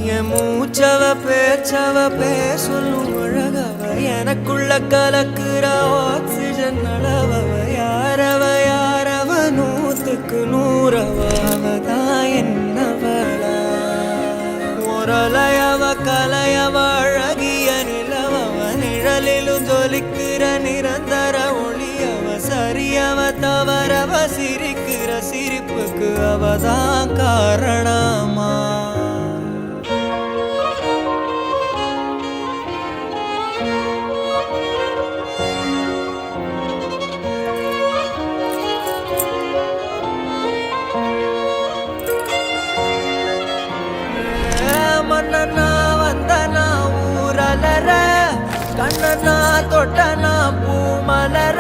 என் மூச்சவ பேச்சவ பேசலும் அழகவ எனக்குள்ள கலக்குற ஆக்சிஜன் அளவவ யாரவ நூத்துக்கு நூறவ அவதான் என்னவளா ஒரலையவ கலையவ அழகிய நிலவவ நிழலிலும் ஜொலிக்கிற நிரந்தர ஒளியவ சரியவ தவறவ சிரிக்கிற சிரிப்புக்கு அவதான் காரணமா மன்னனா வந்தனா ஊரலர கண்ணனா தொட்டனா பூ மலர